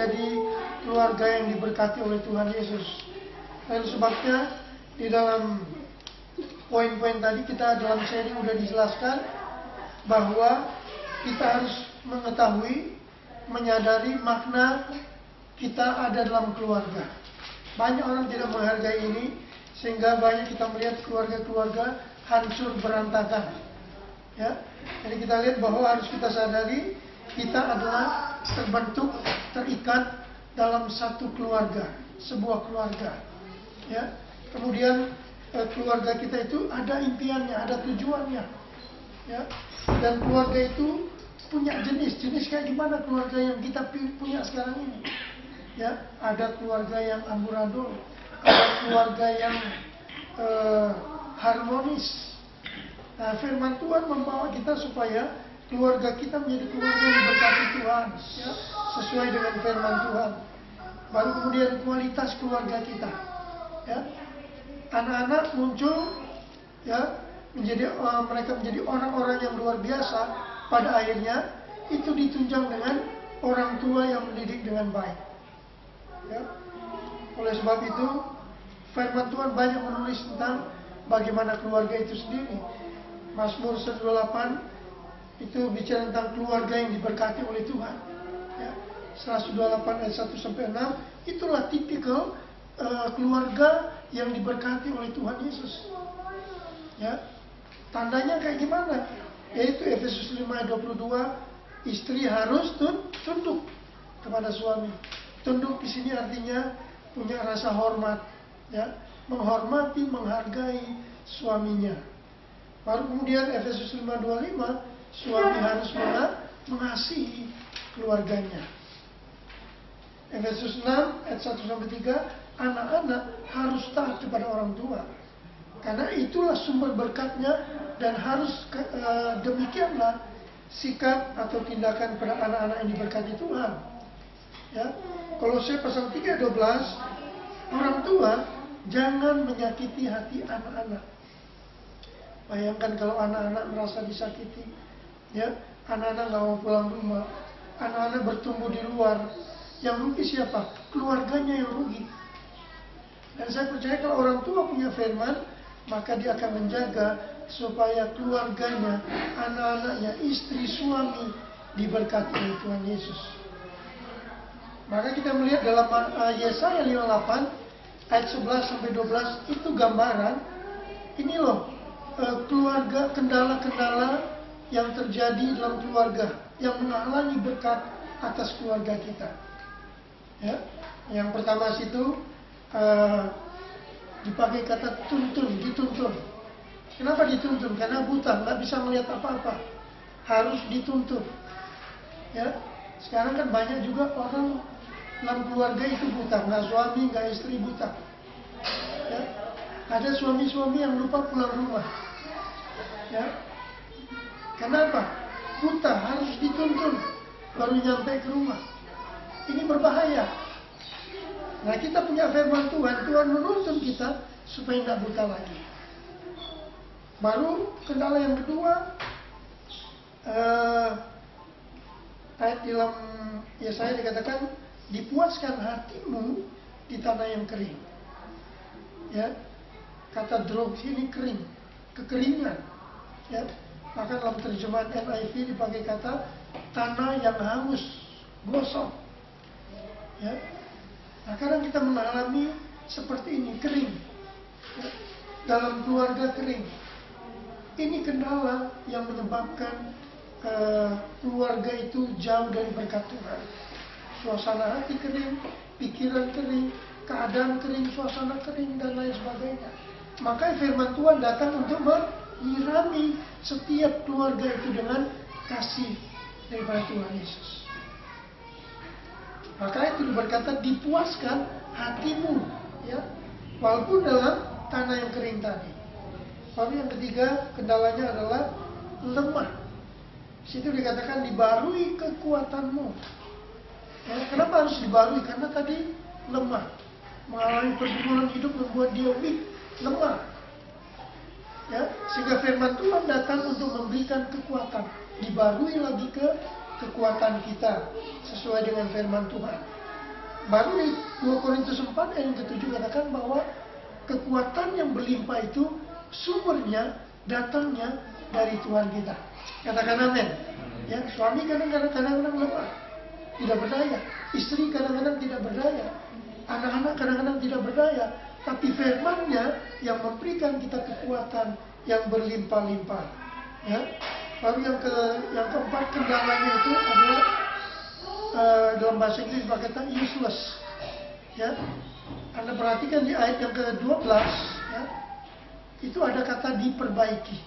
menjadi keluarga yang diberkati oleh Tuhan Yesus. Dan sebabnya di dalam poin-poin tadi kita dalam sharing sudah dijelaskan bahwa kita harus mengetahui, menyadari makna kita ada dalam keluarga. Banyak orang tidak menghargai ini, sehingga banyak kita melihat keluarga-keluarga hancur berantakan. Ya, jadi kita lihat bahwa harus kita sadari kita adalah terbentuk, terikat dalam satu keluarga, sebuah keluarga. Ya, kemudian keluarga kita itu ada impiannya, ada tujuannya. Ya, dan keluarga itu punya jenis kayak gimana keluarga yang kita punya sekarang ini. Ya, ada keluarga yang amburadul, ada keluarga yang harmonis. Nah, firman Tuhan membawa kita supaya keluarga kita menjadi keluarga yang diberkati Tuhan, ya, sesuai dengan firman Tuhan. Baru kemudian kualitas keluarga kita, ya, anak-anak muncul, ya, mereka menjadi orang-orang yang luar biasa. Pada akhirnya itu ditunjang dengan orang tua yang mendidik dengan baik. Ya. Oleh sebab itu firman Tuhan banyak menulis tentang bagaimana keluarga itu sendiri. Mazmur 128 itu bicara tentang keluarga yang diberkati oleh Tuhan. Ya. 128 ayat 1 sampai 6 itulah tipikal keluarga yang diberkati oleh Tuhan Yesus. Ya. Tandanya kayak gimana? Yaitu Efesus 5 ayat 22, istri harus tunduk kepada suami. Tunduk di sini artinya punya rasa hormat, ya, menghormati, menghargai suaminya. Baru kemudian Efesus 5:25, suami harus mengasihi keluarganya. Efesus 6 ayat 1 sampai 3, anak-anak harus taat kepada orang tua. Karena itulah sumber berkatnya dan harus demikianlah sikap atau tindakan pada anak-anak yang diberkati Tuhan. Ya. Kolose pasal 3:12, orang tua jangan menyakiti hati anak-anak. Bayangkan kalau anak-anak merasa disakiti, ya, anak-anak nggak mau pulang rumah, anak-anak bertumbuh di luar, yang rugi siapa? Keluarganya yang rugi. Dan saya percaya kalau orang tua punya firman, maka dia akan menjaga supaya keluarganya, anak-anaknya, istri, suami diberkati oleh Tuhan Yesus. Maka kita melihat dalam Yesaya 58 ayat 11 sampai 12 itu gambaran ini loh, keluarga, kendala-kendala yang terjadi dalam keluarga yang menghalangi berkat atas keluarga kita. Ya, yang pertama situ dipakai kata dituntun. Kenapa dituntun? Karena buta, nggak bisa melihat apa-apa, harus dituntun. Ya, sekarang kan banyak juga orang dalam keluarga itu buta, nggak suami, nggak istri, buta. Ya, ada suami-suami yang lupa pulang rumah. Ya, kenapa? Buta, harus dituntun baru nyampe ke rumah. Ini berbahaya. Nah, kita punya firman Tuhan, Tuhan menuntun kita supaya nggak buta lagi. Baru kendala yang kedua, ayat dalam Yesaya dikatakan, dipuaskan hatimu di tanah yang kering. Ya, kata drought ini kering, kekeringan. Ya, maka dalam terjemahan NIV dipakai kata tanah yang hangus, gosong. Ya, nah kadang kita mengalami seperti ini, kering. Ya, dalam keluarga kering. Ini kendala yang menyebabkan keluarga itu jauh dari berkat Tuhan. Suasana hati kering, pikiran kering, keadaan kering, suasana kering, dan lain sebagainya. Maka firman Tuhan datang untuk menyirami setiap keluarga itu dengan kasih daripada Tuhan Yesus. Maka itu berkata dipuaskan hatimu, ya, walaupun dalam tanah yang kering tadi. Lalu yang ketiga kendalanya adalah lemah. Situ dikatakan dibarui kekuatanmu. Ya, kenapa harus dibarui? Karena tadi lemah, mengalami pergumulan hidup membuat dia weak, lemah. Ya, sehingga firman Tuhan datang untuk memberikan kekuatan, dibarui lagi ke kekuatan kita sesuai dengan firman Tuhan. Baru di 2 Korintus 4 ayat yang ke-7 katakan bahwa kekuatan yang berlimpah itu sumbernya datangnya dari Tuhan kita. Katakan amin. Ya, suami kadang-kadang lemah, tidak berdaya. Istri kadang-kadang tidak berdaya. Anak-anak kadang-kadang tidak berdaya. Tapi firman-Nya yang memberikan kita kekuatan yang berlimpah-limpah. Ya. Baru yang keempat kendalanya itu adalah dalam bahasa Inggris pakai kata useless. Ya. Anda perhatikan di ayat yang ke-12, ya, itu ada kata diperbaiki.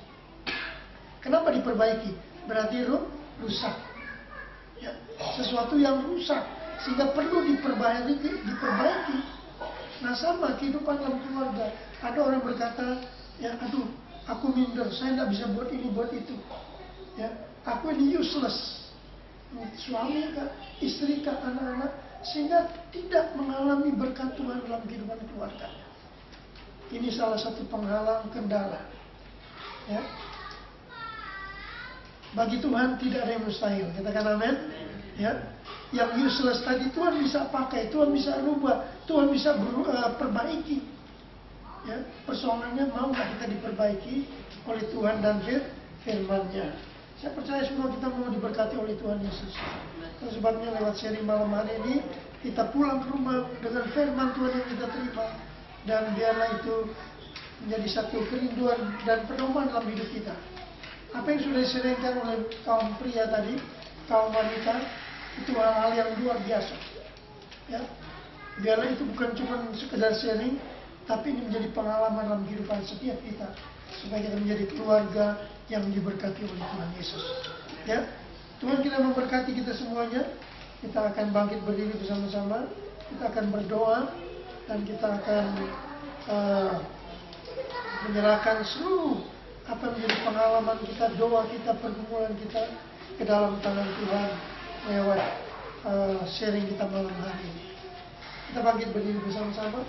Kenapa diperbaiki? Berarti rusak. Ya, sesuatu yang rusak sehingga perlu diperbaiki. Nah, sama kehidupan dalam keluarga. Ada orang berkata, ya, aduh, aku minder, saya tidak bisa buat ini, buat itu. Ya, aku ini useless. Suami kah, istri kah, anak-anak, sehingga tidak mengalami berkat Tuhan dalam kehidupan keluarga. Ini salah satu penghalang kendala. Ya. Bagi Tuhan tidak ada yang mustahil. Katakan amin. Ya. Yang useless tadi Tuhan bisa pakai, Tuhan bisa rubah, Tuhan bisa perbaiki. Ya. Persoalannya maukah kita diperbaiki oleh Tuhan dan firman-Nya. Saya percaya semua kita mau diberkati oleh Tuhan Yesus. Itu sebabnya lewat seri malam hari ini kita pulang ke rumah dengan firman Tuhan yang kita terima, dan biarlah itu menjadi satu kerinduan dan pedoman dalam hidup kita. Apa yang sudah diserahkan oleh kaum pria tadi, kaum wanita, itu hal-hal yang luar biasa. Ya, biarlah itu bukan cuma sekedar sharing, tapi ini menjadi pengalaman dalam kehidupan setiap kita, supaya kita menjadi keluarga yang diberkati oleh Tuhan Yesus. Ya, Tuhan kita memberkati kita semuanya. Kita akan bangkit berdiri bersama-sama. Kita akan berdoa dan kita akan menyerahkan seluruh apa yang menjadi pengalaman kita, doa kita, pergumulan kita ke dalam tangan Tuhan lewat sharing kita malam hari ini. Kita bangkit berdiri bersama-sama.